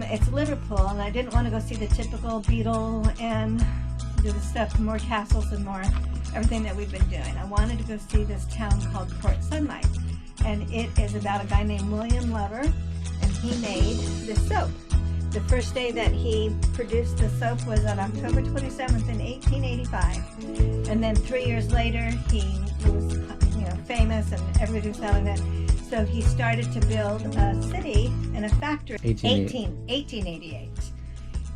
It's Liverpool, and I didn't want to go see the typical Beetle and do the stuff, more castles and more everything that we've been doing. I wanted to go see this town called Port Sunlight, and it is about a guy named William Lover, and he made this soap. The first day that he produced the soap was on October 27th in 1885, and then 3 years later he was, famous and everybody was selling it. So he started to build a city and a factory. 1888,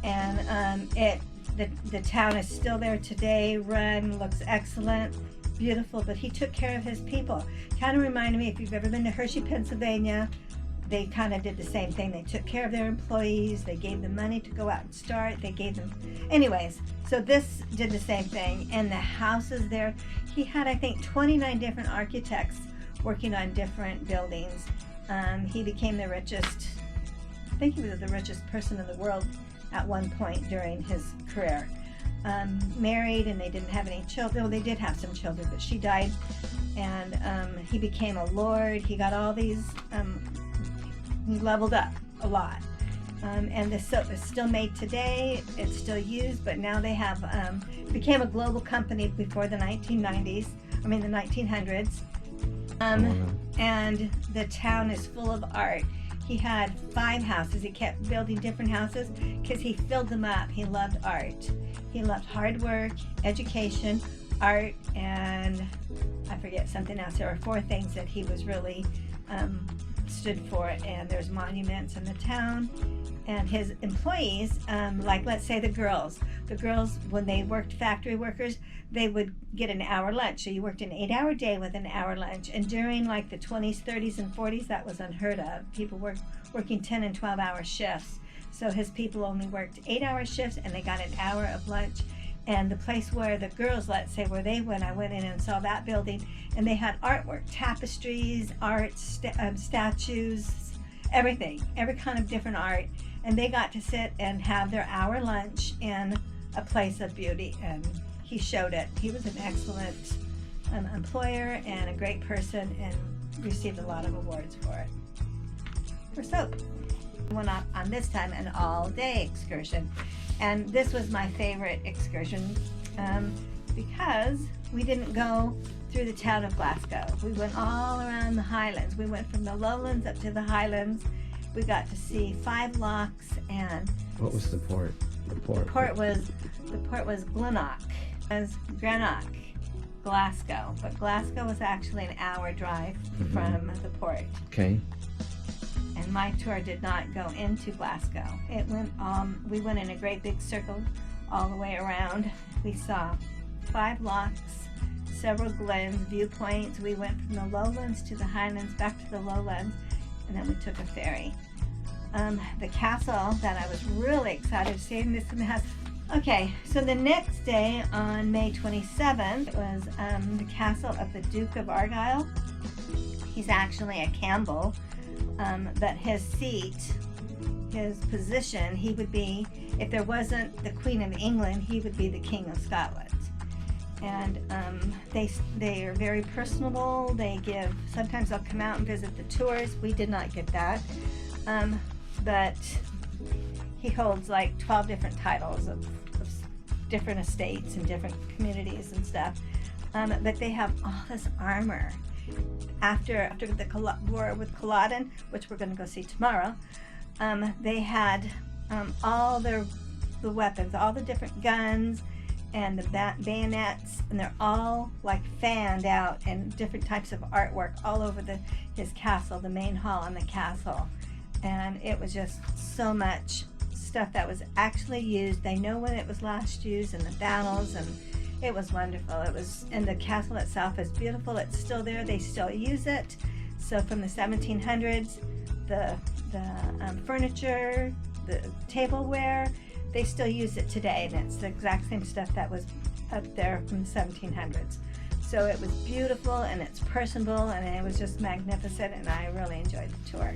and the town is still there today. Run, looks excellent, beautiful. But he took care of his people. Kind of reminded me, if you've ever been to Hershey, Pennsylvania, they kind of did the same thing. They took care of their employees. They gave them money to go out and start. They gave them, anyways. So this did the same thing. And the houses there, he had, I think, 29 different architects working on different buildings. He became the richest, I think he was the richest person in the world at one point during his career. Married, and they didn't have any children. Well, they did have some children, but she died. And he became a lord. He got all these, he leveled up a lot. And the soap is still made today. It's still used, but now they have, became a global company before the 1990s, the 1900s. And the town is full of art. He had 5 houses. He kept building different houses because he filled them up. He loved art. He loved hard work, education, art, and I forget something else. There were 4 things that he was really stood for, and there's monuments in the town. And his employees, like let's say the girls, when they worked factory workers, they would get an hour lunch. So you worked an 8-hour day with an hour lunch. And during like the 20s, 30s, and 40s, that was unheard of. People were working 10 and 12-hour shifts. So his people only worked 8-hour shifts, and they got an hour of lunch. And the place where the girls, let's say where they went, I went in and saw that building, and they had artwork, tapestries, art, statues, everything, every kind of different art. And they got to sit and have their hour lunch in a place of beauty, and he showed it. He was an excellent employer and a great person, and received a lot of awards for it, for soap. We went off on this time an all-day excursion, and this was my favorite excursion because we didn't go through the town of Glasgow. We went all around the Highlands. We went from the lowlands up to the Highlands. We got to see 5 locks. And what was the port? The port was Greenock. It was Greenock, Glasgow, but Glasgow was actually an hour drive from the port. Okay. And my tour did not go into Glasgow. It went. We went in a great big circle all the way around. We saw 5 locks, several glens, viewpoints. We went from the lowlands to the Highlands, back to the lowlands, and then we took a ferry. The castle that I was really excited to see, and this one has. Okay, so the next day on May 27th was the castle of the Duke of Argyll. He's actually a Campbell, but his seat, his position, he would be, if there wasn't the Queen of England, he would be the King of Scotland. And they are very personable. They give, sometimes they'll come out and visit the tours. We did not get that, but he holds like 12 different titles of different estates and different communities and stuff. But they have all this armor. After the war with Culloden, which we're going to go see tomorrow, they had all the weapons, all the different guns and the bayonets, and they're all like fanned out and different types of artwork all over his castle, the main hall in the castle. And it was just so much stuff that was actually used. They know when it was last used in the battles, and it was wonderful. It was, and the castle itself is beautiful. It's still there. They still use it. So from the 1700s, the furniture, the tableware, they still use it today, and it's the exact same stuff that was up there from the 1700s. So it was beautiful, and it's personable, and it was just magnificent, and I really enjoyed the tour.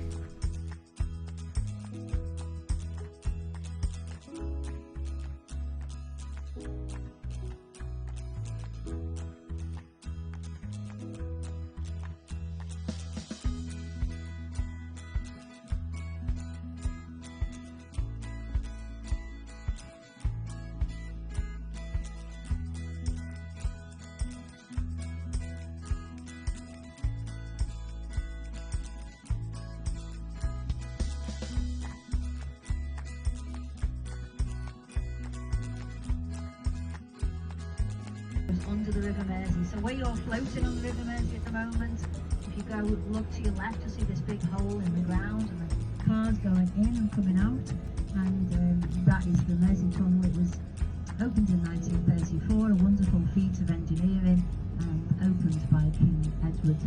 under the River Mersey. So where you're floating on the River Mersey at the moment, if you go look to your left, you'll see this big hole in the ground and the cars going in and coming out. And that is the Mersey Tunnel. It was opened in 1934, a wonderful feat of engineering, opened by King Edward